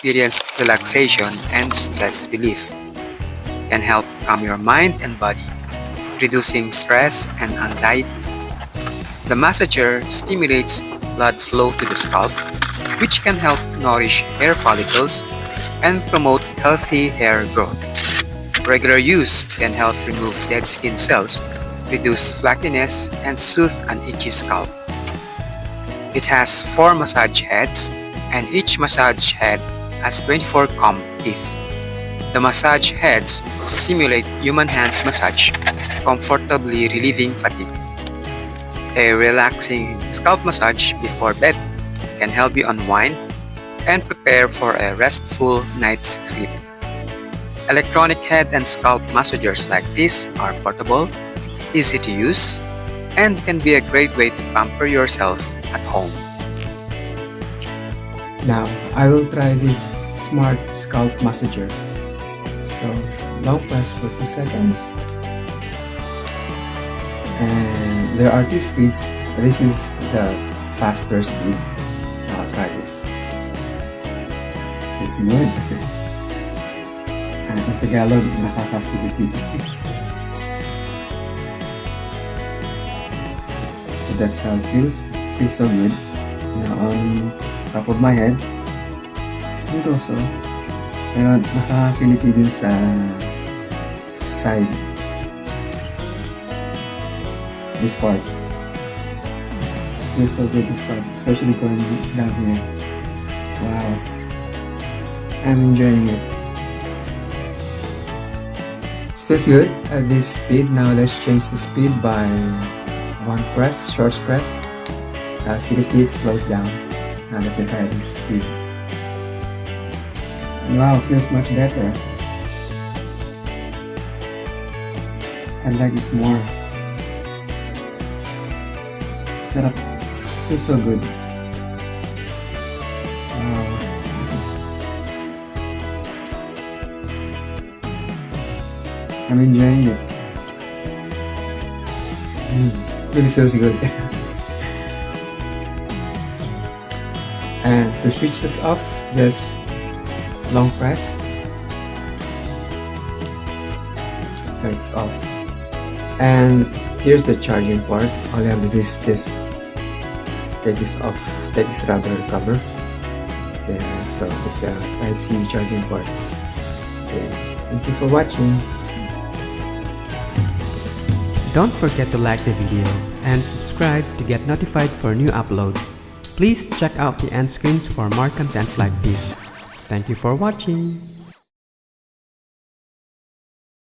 experience relaxation and stress relief. It can help calm your mind and body, reducing stress and anxiety. The massager stimulates blood flow to the scalp, which can help nourish hair follicles and promote healthy hair growth. Regular use can help remove dead skin cells, reduce flakiness, and soothe an itchy scalp. It has 4 massage heads, and each massage head has 24 comb teeth. The massage heads simulate human hands massage, comfortably relieving fatigue. A relaxing scalp massage before bed can help you unwind and prepare for a restful night's sleep. Electronic head and scalp massagers like this are portable, easy to use, and can be a great way to pamper yourself at home. Now, I will try this smart scalp massager. So, long press for 2 seconds. And there are 2 speeds. This is the faster speed. Now, I'll try this. It's good. Ang Tagalog, nakakapiliti. So that's how it feels. It feels so good. Now on top of my head, it's good also. Pero nakakapiliti din sa side. This part. Feels so good, this part. Especially going down here. Wow. I'm enjoying it. Feels good at this speed. Now let's change the speed by 1 press, short press. As you can see, it slows down. Now let me try this speed. Wow, feels much better. I like this more. Sarap. Feels so good. Wow. I'm enjoying it. Really feels good. And to switch this off, just long press. So it's off. And here's the charging port. All you have to do is just take this off, take this rubber cover. There, so it's a Type-C charging port. Okay. Thank you for watching. Don't forget to like the video and subscribe to get notified for new upload. Please check out the end screens for more contents like this. Thank you for watching.